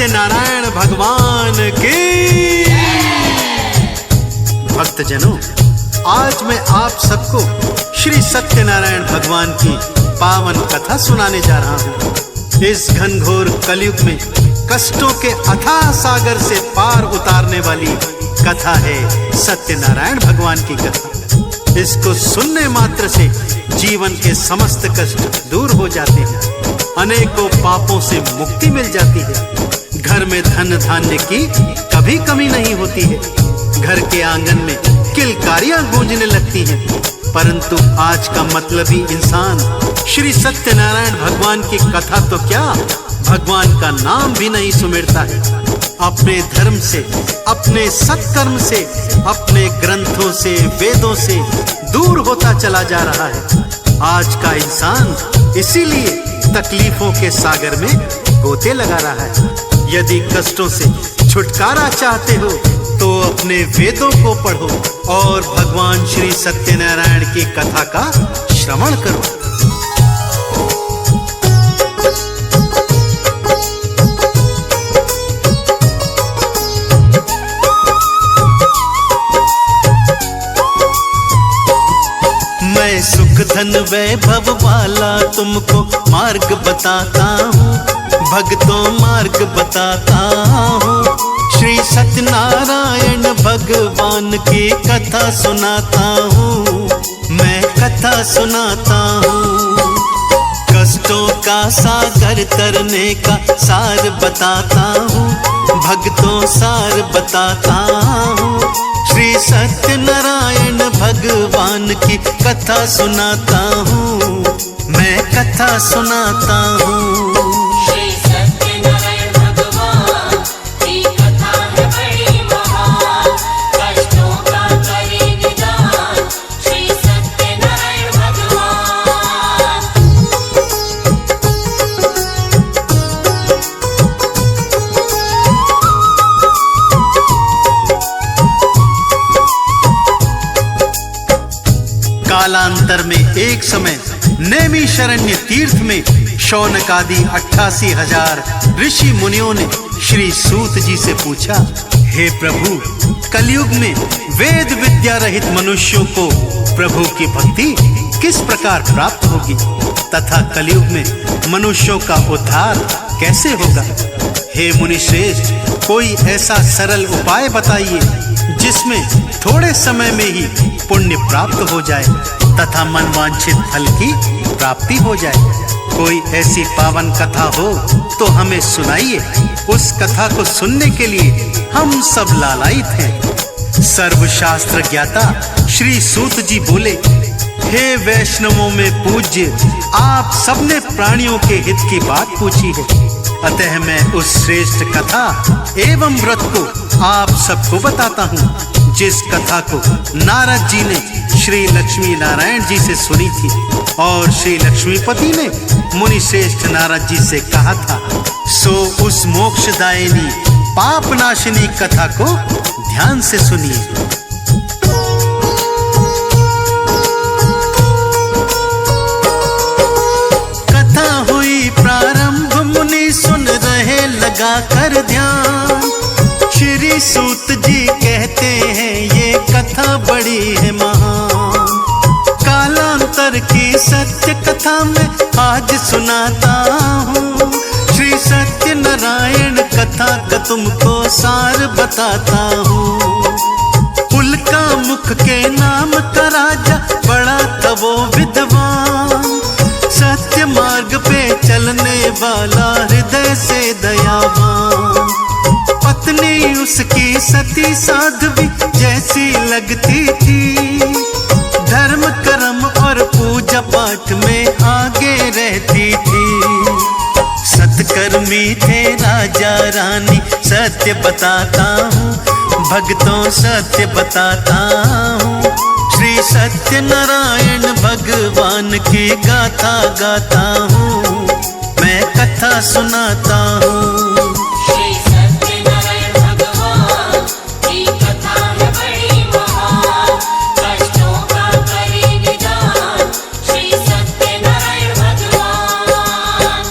सत्यनारायण भगवान की। भक्तजनों, आज मैं आप सबको श्री सत्यनारायण भगवान की पावन कथा सुनाने जा रहा हूँ। इस घनघोर कलयुग में कष्टों के अथाह सागर से पार उतारने वाली कथा है सत्यनारायण भगवान की कथा। इसको सुनने मात्र से जीवन के समस्त कष्ट दूर हो जाते हैं, अनेकों पापों से मुक्ति मिल जाती है, घर में धन धान्य की कभी कमी नहीं होती है, घर के आंगन में किलकारियां गूंजने लगती हैं। परंतु आज का मतलबी इंसान श्री सत्यनारायण भगवान की कथा तो क्या, भगवान का नाम भी नहीं सुमिरता है। अपने धर्म से, अपने सत्कर्म से, अपने ग्रंथों से, वेदों से दूर होता चला जा रहा है। आज का इंसान इसीलिए तकलीफों के सागर में गोते लगा रहा है। यदि कष्टों से छुटकारा चाहते हो तो अपने वेदों को पढ़ो और भगवान श्री सत्यनारायण की कथा का श्रवण करो। मैं सुख धन वैभव वाला तुमको मार्ग बताता हूँ, भक्तों मार्ग बताता हूँ। श्री सत्यनारायण भगवान की कथा सुनाता हूँ, मैं कथा सुनाता हूँ। कष्टों का सागर तरने का सार बताता हूँ, भक्तों सार बताता हूँ। श्री सत्यनारायण भगवान की कथा सुनाता हूँ, मैं कथा सुनाता हूँ। श्री सत्यनारायण भगवान की कथा है बड़ी महान, कष्टों का करे निदान श्री सत्यनारायण भगवान। कालांतर में एक समय नैमिषारण्य तीर्थ में शौनक आदि 88,000 ऋषि मुनियों ने श्री सूत जी से पूछा, हे प्रभु, कलयुग में वेद विद्या रहित मनुष्यों को प्रभु की भक्ति किस प्रकार प्राप्त होगी तथा कलयुग में मनुष्यों का उद्धार कैसे होगा। हे मुनि श्रेष्ठ, कोई ऐसा सरल उपाय बताइए जिसमें थोड़े समय में ही पुण्य प्राप्त हो जाए तथा मनवांछित फल की प्राप्ति हो जाए। कोई ऐसी पावन कथा हो तो हमें सुनाइए। उस कथा को सुनने के लिए हम सब लालायित हैं। सर्वशास्त्र ज्ञाता श्री सूत जी बोले, हे वैष्णवों में पूज्य, आप सबने प्राणियों के हित की बात पूछी है, अतः मैं उस श्रेष्ठ कथा एवं व्रत को आप सबको बताता हूँ, जिस कथा को नारद जी ने श्री लक्ष्मी नारायण जी से सुनी थी और श्री लक्ष्मीपति ने मुनि श्रेष्ठ नारद जी से कहा था। सो उस मोक्षदायिनी पापनाशिनी कथा को ध्यान से सुनिए। कथा हुई प्रारंभ, मुनि सुन रहे लगा कर ध्यान। श्री सूत जी कहते हैं ये कथा बड़ी है महान। कालांतर की सत्य कथा में आज सुनाता हूँ, श्री सत्यनारायण कथा का तुमको सार बताता हूँ। उल्का मुख के नाम का राजा बड़ा था वो विद्वान, सत्य मार्ग पे चलने वाला हृदय से दयावान। पत्नी उसकी सती साध्वी जैसी लगती थी, धर्म कर्म और पूजा पाठ में आगे रहती थी। सत्कर्मी थे राजा रानी, सत्य बताता हूँ, भक्तों सत्य बताता हूँ। श्री सत्यनारायण भगवान की गाथा गाता हूँ, मैं कथा सुनाता हूँ। श्री सत्यनारायण भगवान की कथा है बड़ी महान, कष्टों का करे निदान श्री सत्यनारायण भगवान।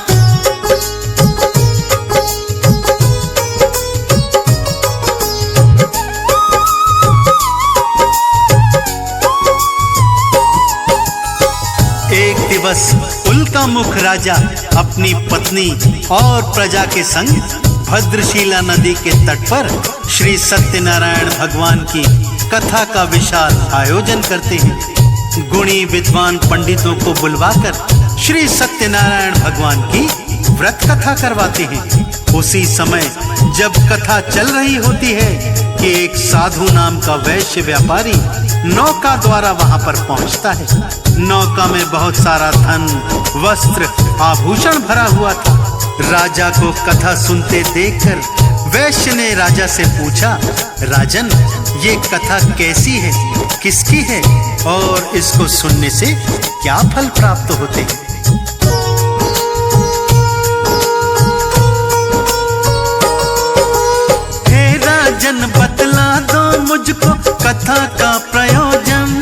गुणमुख राजा अपनी पत्नी और प्रजा के संग भद्रशिला नदी के तट पर श्री सत्यनारायण भगवान की कथा का विशाल आयोजन करते हैं। गुणी विद्वान पंडितों को बुलवाकर श्री सत्यनारायण भगवान की व्रत कथा करवाते हैं। उसी समय जब कथा चल रही होती है कि एक साधु नाम का वैश्य व्यापारी नौका द्वारा वहां पर पहुंचता है। नौका में बहुत सारा धन, वस्त्र, आभूषण भरा हुआ था। राजा को कथा सुनते देखकर वैश्य ने राजा से पूछा, राजन, ये कथा कैसी है, किसकी है और इसको सुनने से क्या फल प्राप्त होते हैं? हे राजन, बतला दो मुझको कथा का प्रयोजन,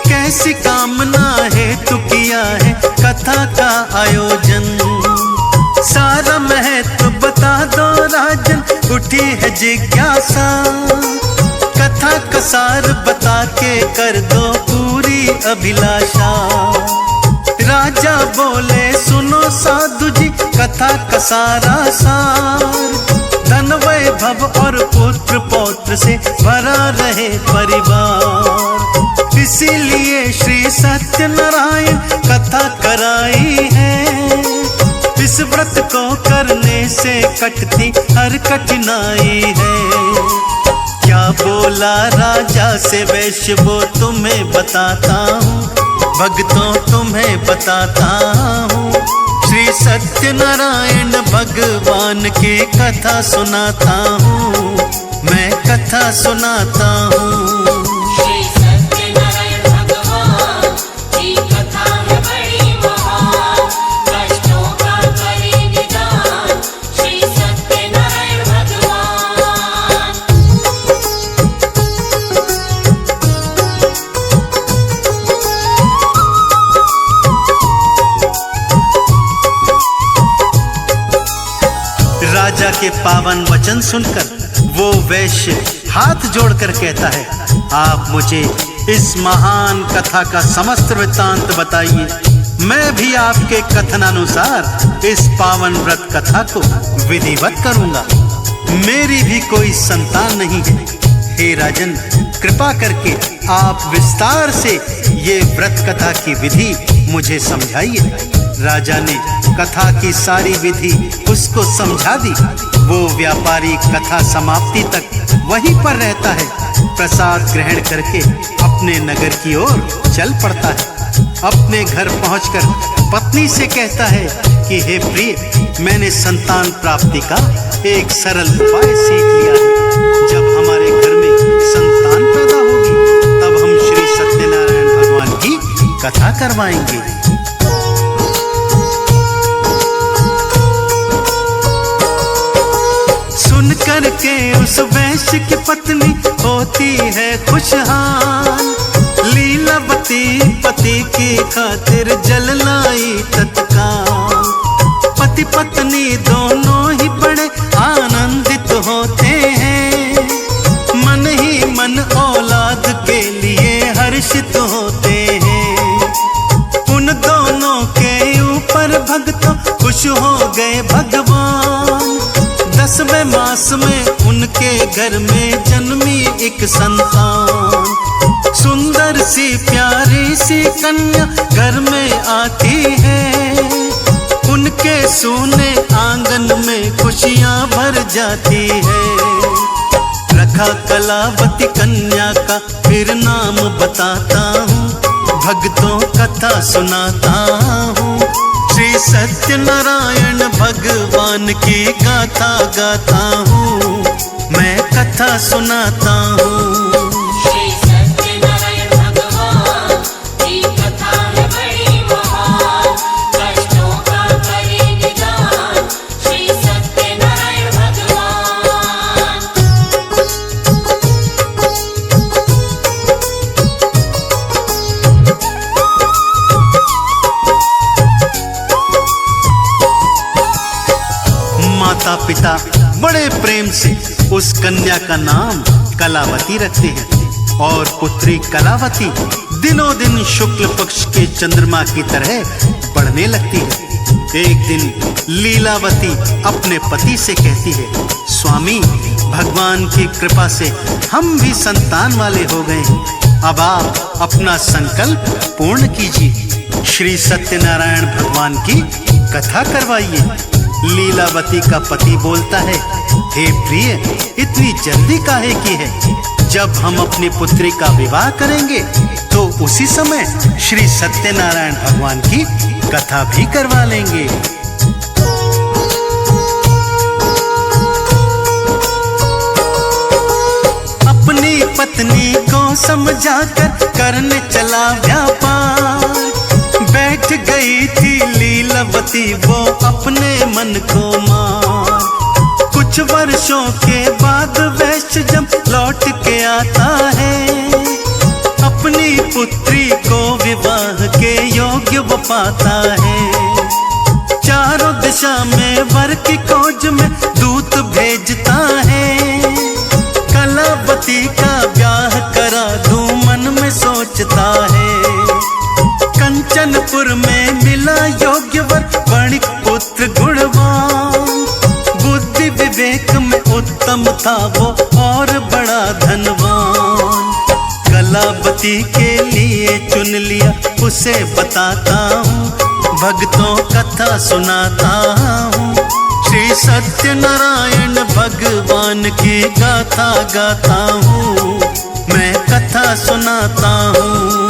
कैसी कामना हेतु किया है कथा का आयोजन। सारा महत्व बता दो राजन, उठी है जिज्ञासा, कथा का सार बता के कर दो पूरी अभिलाषा। राजा बोले, सुनो साधु जी, कथा का सारा सार, धन वैभव और पुत्र पौत्र से भरा रहे परिवार, इसीलिए श्री सत्यनारायण कथा कराई है। इस व्रत को करने से कटती हर कठिनाई है। क्या बोला राजा से वैश्य, वो तुम्हें बताता हूँ, भक्तों तुम्हें बताता हूँ। श्री सत्यनारायण भगवान की कथा सुनाता हूँ, मैं कथा सुनाता हूँ। श्री सत्यनारायण भगवान की कथा है बड़ी महान, कष्टों का करे निदान श्री सत्यनारायण भगवान। राजा के पावन वचन सुनकर वो वैश्य हाथ जोड़कर कहता है, आप मुझे इस महान कथा का समस्त वृत्तांत बताइए, मैं भी आपके कथनानुसार इस पावन व्रत कथा को विधिवत करूंगा। मेरी भी कोई संतान नहीं है। हे राजन, कृपा करके आप विस्तार से ये व्रत कथा की विधि मुझे समझाइए। राजा ने कथा की सारी विधि उसको समझा दी। वो व्यापारी कथा समाप्ति तक वहीं पर रहता है। प्रसाद ग्रहण करके अपने नगर की ओर चल पड़ता है। अपने घर पहुंचकर पत्नी से कहता है कि हे प्रिय, मैंने संतान प्राप्ति का एक सरल उपाय सीख लिया है। जब हमारे घर में संतान पैदा होगी तब हम श्री सत्यनारायण भगवान की कथा करवाएंगे। सुन करके उस वैश्य की पत्नी होती है खुशहाल, लीलावती पति की खातिर जल लाई तत्काल। पति पत्नी दोनों ही बड़े आनंदित होते हैं, मन ही मन औलाद के लिए हर्षित होते हैं। उन दोनों के ऊपर भक्तों खुश हो गए भगवान। 10वें मास में उनके घर में जन्मी एक संतान। सुंदर सी प्यारी सी कन्या घर में आती है, उनके सूने आंगन में खुशियां भर जाती है। रखा कलावती कन्या का फिर नाम बताता हूँ, भक्तों कथा सुनाता हूँ। श्री सत्यनारायण भगवान की गाथा गाता हूँ, मैं कथा सुनाता हूँ। श्री सत्यनारायण भगवान की कथा है बड़ी महान, कष्टों का करे निदान श्री सत्यनारायण भगवान। माता पिता बड़े प्रेम से उस कन्या का नाम कलावती रखते हैं और पुत्री कलावती दिनों दिन शुक्ल पक्ष के चंद्रमा की तरह बढ़ने लगती है। एक दिन लीलावती अपने पति से कहती है, स्वामी, भगवान की कृपा से हम भी संतान वाले हो गए हैं। अब आप अपना संकल्प पूर्ण कीजिए। श्री सत्यनारायण भगवान की कथा करवाइए। लीलावती का पति बोलता है, हे प्रिय, इतनी जल्दी काहे की है? जब हम अपनी पुत्री का विवाह करेंगे तो उसी समय श्री सत्यनारायण भगवान की कथा भी करवा लेंगे। अपनी पत्नी को समझाकर करने चला व्यापार। बैठ गई थी लीलावती वो अपने मन को मार। कुछ वर्षों के बाद वैश्य जब लौट के आता है, अपनी पुत्री को विवाह के योग्य वो पाता है। चारों दिशा में वर की खोज में दूत भेजता है। कलावती का ब्याह करा दूं मन में सोचता है। कंचनपुर में मिला योग्य वर, वणिक पुत्र गुणवान। बुद्धि विवेक में उत्तम था वो और बड़ा धनवान। कलावती के लिए चुन लिया उसे बताता हूँ, भक्तों कथा सुनाता हूँ। श्री सत्यनारायण भगवान की गाथा गाता हूँ, मैं कथा सुनाता हूँ।